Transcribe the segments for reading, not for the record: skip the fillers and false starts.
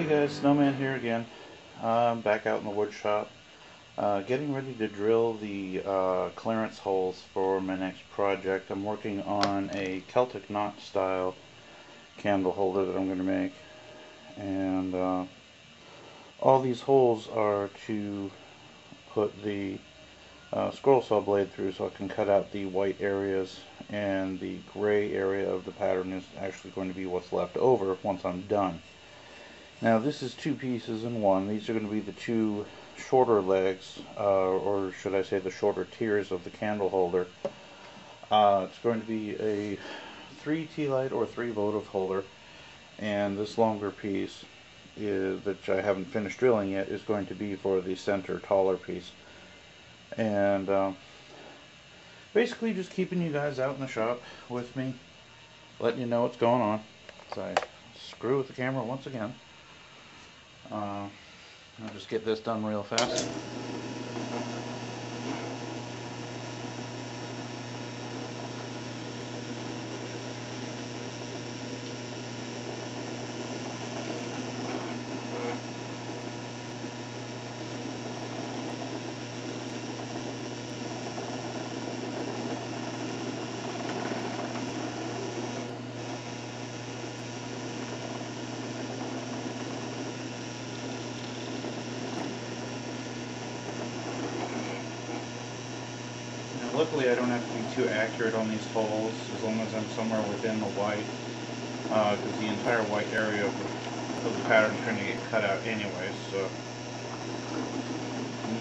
Hey guys, Snowman here again. I'm back out in the wood shop, getting ready to drill the clearance holes for my next project. I'm working on a Celtic knot style candle holder that I'm going to make, and all these holes are to put the scroll saw blade through so I can cut out the white areas, and the gray area of the pattern is actually going to be what's left over once I'm done. Now this is two pieces in one. These are going to be the two shorter legs, or should I say the shorter tiers of the candle holder. It's going to be a 3 tea light or 3 votive holder, and this longer piece, which I haven't finished drilling yet, is going to be for the center taller piece. And basically just keeping you guys out in the shop with me, letting you know what's going on. So I screw with the camera once again. I'll just get this done real fast. Luckily, I don't have to be too accurate on these holes, as long as I'm somewhere within the white, because the entire white area of the pattern is going to get cut out anyway, so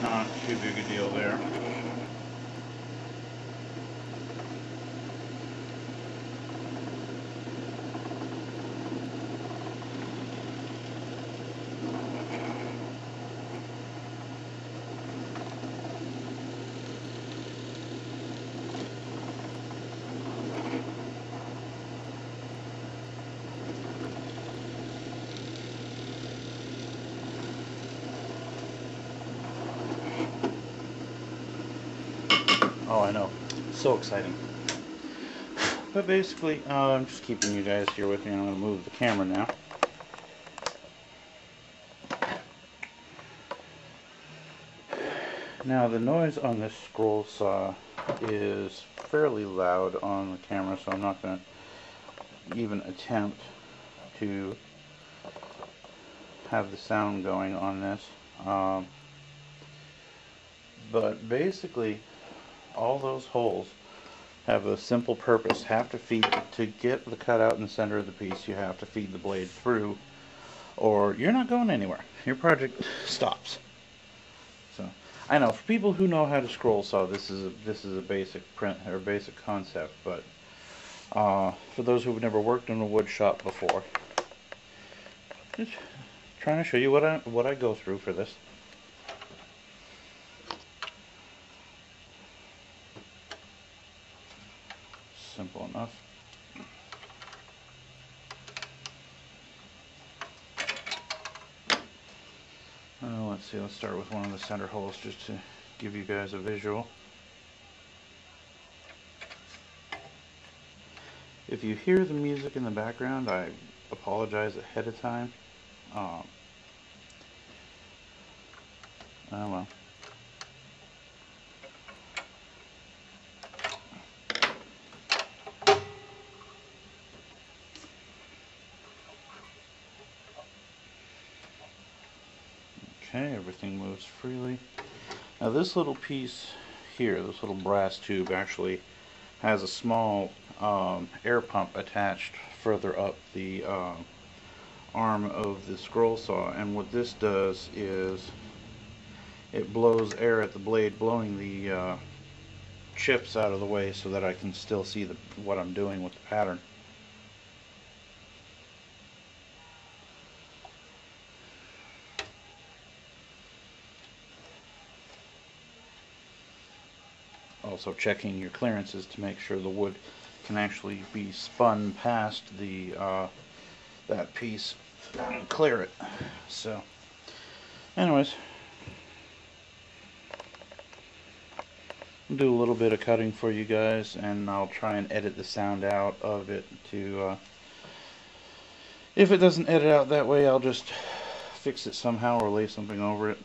not too big a deal there. Oh, I know. So exciting. But basically, I'm just keeping you guys here with me, and I'm going to move the camera now. Now, the noise on this scroll saw is fairly loud on the camera, so I'm not going to even attempt to have the sound going on this. But basically, all those holes have a simple purpose. To get the cutout in the center of the piece, you have to feed the blade through, or you're not going anywhere. Your project stops. So I know, for people who know how to scroll saw, this is a basic basic concept, but for those who've never worked in a wood shop before, just trying to show you what I go through for this. Simple enough. Let's see, let's start with one of the center holes just to give you guys a visual. If you hear the music in the background, I apologize ahead of time. Oh well. Okay, everything moves freely. Now this little piece here, this little brass tube, actually has a small air pump attached further up the arm of the scroll saw, and what this does is it blows air at the blade, blowing the chips out of the way so that I can still see what I'm doing with the pattern. Also checking your clearances to make sure the wood can actually be spun past the that piece and clear it. So anyways, I'll do a little bit of cutting for you guys, and I'll try and edit the sound out of it to if it doesn't edit out that way, I'll just fix it somehow or lay something over it.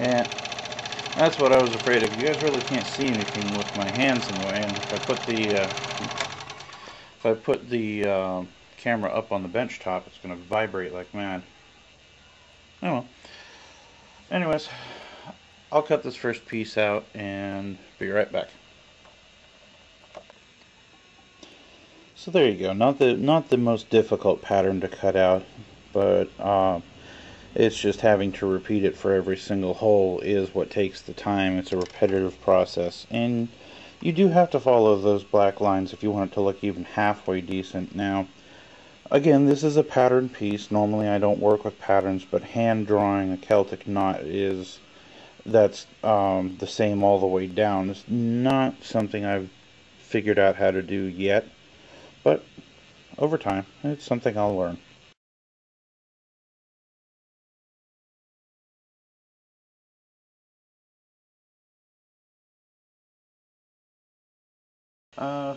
And that's what I was afraid of. You guys really can't see anything with my hands in the way, and if I put the camera up on the bench top, it's going to vibrate like mad. Oh well. Anyways, I'll cut this first piece out and be right back. So there you go. Not the most difficult pattern to cut out, but it's just having to repeat it for every single hole is what takes the time. It's a repetitive process, and you do have to follow those black lines if you want it to look even halfway decent. Now, again, this is a pattern piece. Normally I don't work with patterns, but hand drawing a Celtic knot that's the same all the way down. It's not something I've figured out how to do yet, but over time, it's something I'll learn.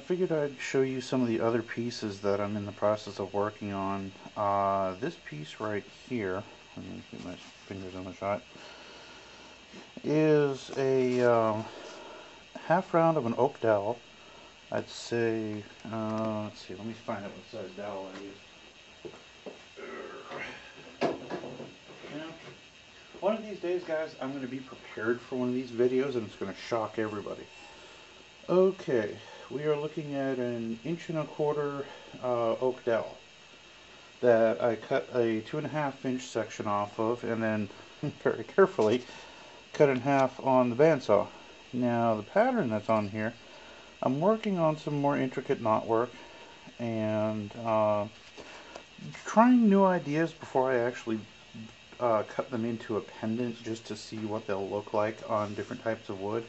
Figured I'd show you some of the other pieces that I'm in the process of working on. This piece right here, let me keep my fingers in the shot, is a half round of an oak dowel. I'd say, let's see, let me find out what size dowel I use. Now, one of these days, guys, I'm going to be prepared for one of these videos, and it's going to shock everybody. Okay, we are looking at an 1.25" oak dowel that I cut a 2.5" section off of, and then very carefully cut in half on the bandsaw. Now the pattern that's on here, I'm working on some more intricate knotwork and trying new ideas before I actually cut them into a pendant, just to see what they'll look like on different types of wood.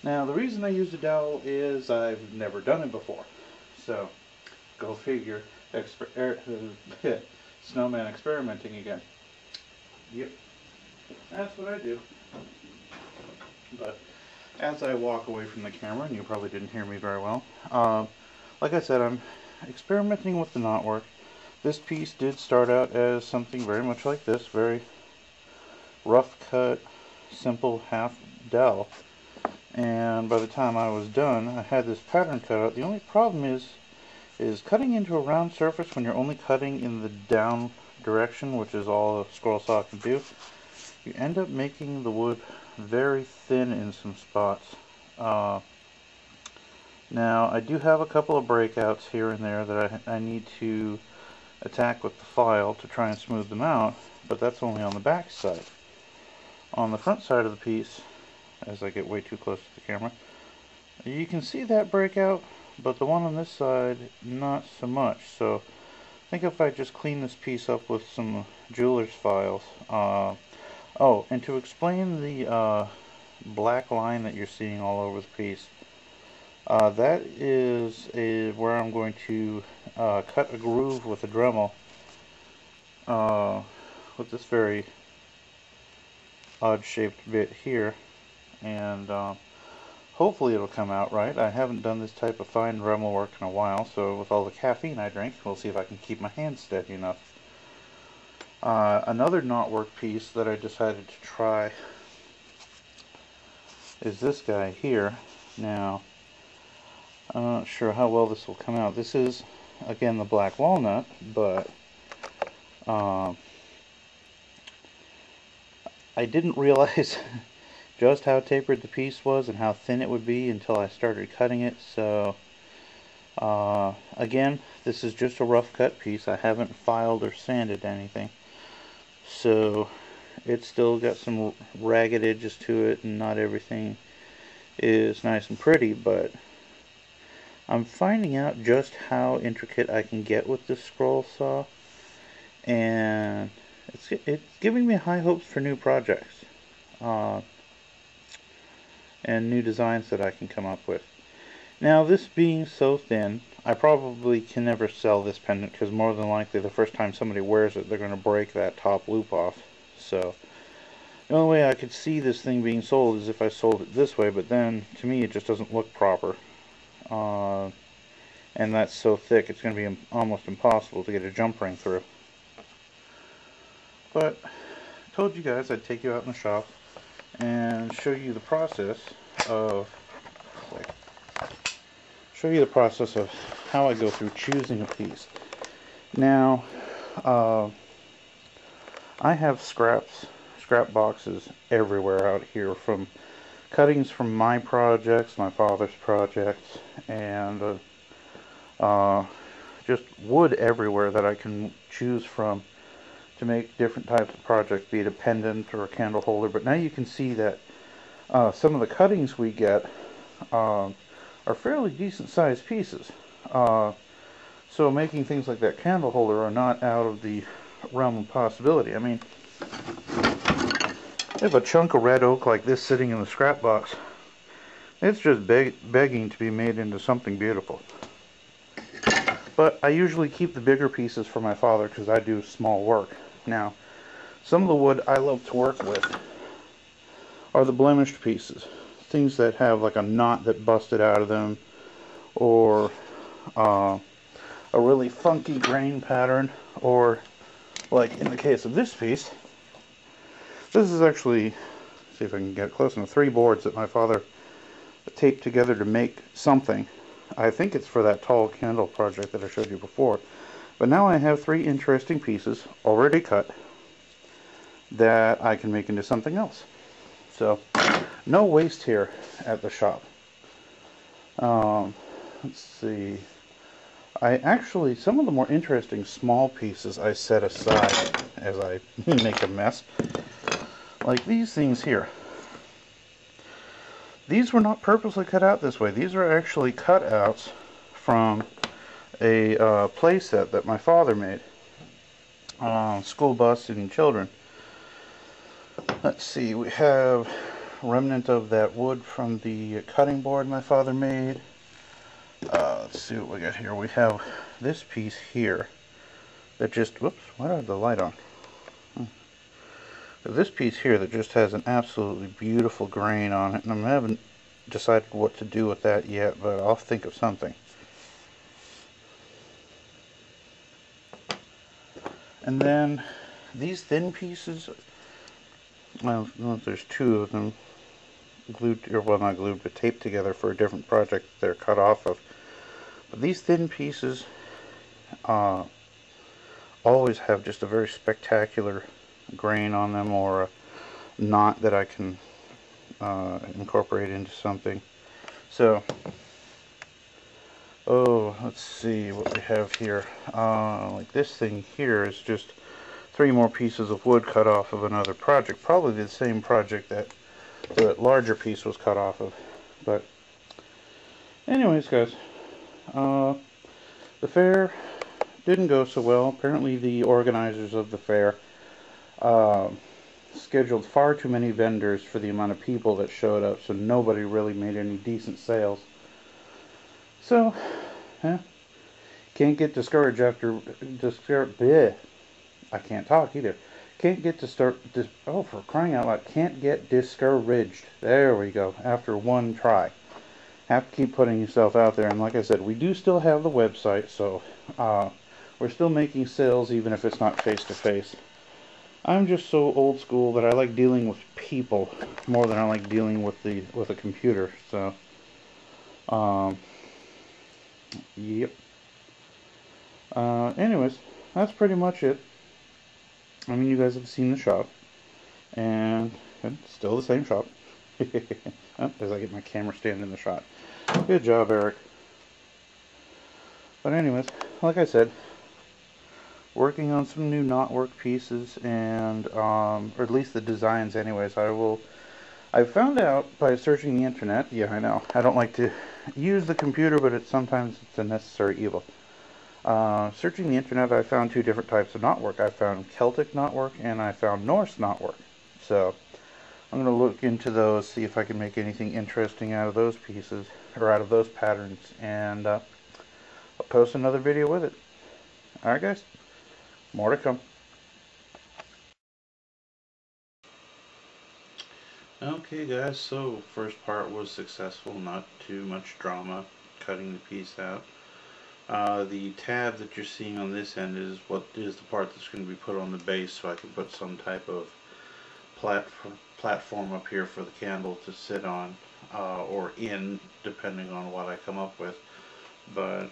Now, the reason I use a dowel is I've never done it before. So, go figure, snowman experimenting again. Yep, that's what I do. But, as I walk away from the camera, and you probably didn't hear me very well, like I said, I'm experimenting with the knotwork. This piece did start out as something very much like this, very rough cut, simple half dowel. And by the time I was done, I had this pattern cut out. The only problem is cutting into a round surface when you're only cutting in the down direction, which is all a scroll saw can do. You end up making the wood very thin in some spots. Now, I do have a couple of breakouts here and there that I need to attack with the file to try and smooth them out, but that's only on the back side. On the front side of the piece, as I get way too close to the camera, you can see that breakout, but the one on this side, not so much. So I think if I just clean this piece up with some jeweler's files. Oh, and to explain the black line that you're seeing all over the piece, that is where I'm going to cut a groove with a Dremel with this very odd shaped bit here. And hopefully it'll come out right. I haven't done this type of fine Dremel work in a while, so with all the caffeine I drink, we'll see if I can keep my hands steady enough. Another knotwork piece that I decided to try is this guy here. Now, I'm not sure how well this will come out. This is, again, the black walnut, but I didn't realize just how tapered the piece was and how thin it would be until I started cutting it. So again, this is just a rough cut piece. I haven't filed or sanded anything, so it's still got some ragged edges to it, and not everything is nice and pretty, but I'm finding out just how intricate I can get with this scroll saw, and it's giving me high hopes for new projects and new designs that I can come up with. Now, this being so thin, I probably can never sell this pendant because more than likely the first time somebody wears it, they're going to break that top loop off. So the only way I could see this thing being sold is if I sold it this way, but then to me it just doesn't look proper. And that's so thick it's going to be almost impossible to get a jump ring through. But I told you guys I'd take you out in the shop and show you the process of how I go through choosing a piece. Now, I have scrap boxes everywhere out here, from cuttings from my projects, my father's projects, and just wood everywhere that I can choose from to make different types of projects, be it a pendant or a candle holder. But now you can see that some of the cuttings we get are fairly decent sized pieces. So making things like that candle holder are not out of the realm of possibility. I mean, if a chunk of red oak like this sitting in the scrap box, it's just begging to be made into something beautiful. But I usually keep the bigger pieces for my father because I do small work. Now, some of the wood I love to work with are the blemished pieces. Things that have like a knot that busted out of them, or a really funky grain pattern, or like in the case of this piece, this is actually, see if I can get it close enough, 3 boards that my father taped together to make something. I think it's for that tall candle project that I showed you before. But now I have 3 interesting pieces already cut that I can make into something else. So, no waste here at the shop. Let's see. Some of the more interesting small pieces I set aside as I make a mess. Like these things here. These were not purposely cut out this way. These are actually cutouts from a playset that my father made. School bus and children. Let's see, we have remnant of that wood from the cutting board my father made. Let's see what we got here. We have this piece here that just, whoops, why do I have the light on? This piece here that just has an absolutely beautiful grain on it, and I haven't decided what to do with that yet, but I'll think of something. And then these thin pieces, well, there's 2 of them glued, or well, not glued, but taped together for a different project they're cut off of. But these thin pieces always have just a very spectacular grain on them, or a knot that I can incorporate into something. So, let's see what we have here. Like this thing here is just 3 more pieces of wood cut off of another project. Probably the same project that the larger piece was cut off of. But anyways, guys, the fair didn't go so well. Apparently the organizers of the fair scheduled far too many vendors for the amount of people that showed up, so nobody really made any decent sales. So, can't get discouraged after I can't talk either. Can't get to start this. Oh, for crying out loud! Can't get discouraged. There we go. After one try, have to keep putting yourself out there. And like I said, we do still have the website, so we're still making sales even if it's not face to face. I'm just so old school that I like dealing with people more than I like dealing with a computer. So, yep. Anyways, that's pretty much it. I mean, you guys have seen the shop, and it's still the same shop. As I get my camera stand in the shot. Good job, Eric. But anyways, like I said, working on some new knotwork pieces, and or at least the designs anyways. I found out by searching the internet, yeah, I know, I don't like to use the computer, but sometimes it's a necessary evil. Searching the internet, I found 2 different types of knotwork. I found Celtic knotwork and I found Norse knotwork. So I'm going to look into those, see if I can make anything interesting out of those pieces, or out of those patterns, and post another video with it. Alright guys, more to come. Okay guys, so first part was successful, not too much drama, cutting the piece out. The tab that you're seeing on this end is what is the part that's going to be put on the base, so I can put some type of platform up here for the candle to sit on, or in, depending on what I come up with. But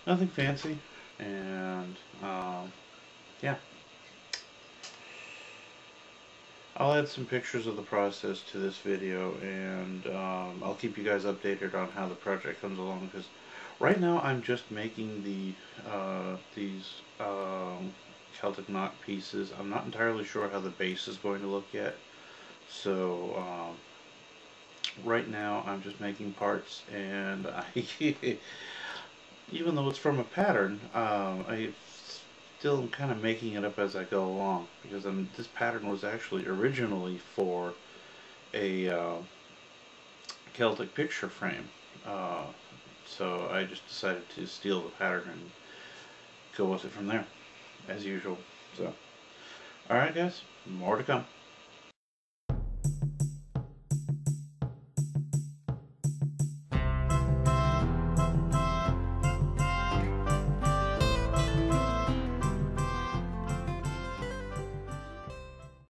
nothing fancy, and yeah. I'll add some pictures of the process to this video, and I'll keep you guys updated on how the project comes along, because right now I'm just making these Celtic knot pieces. I'm not entirely sure how the base is going to look yet, so right now I'm just making parts, and even though it's from a pattern, I still am kind of making it up as I go along, because this pattern was actually originally for a Celtic picture frame, so I just decided to steal the pattern and go with it from there, as usual. So, alright guys, more to come.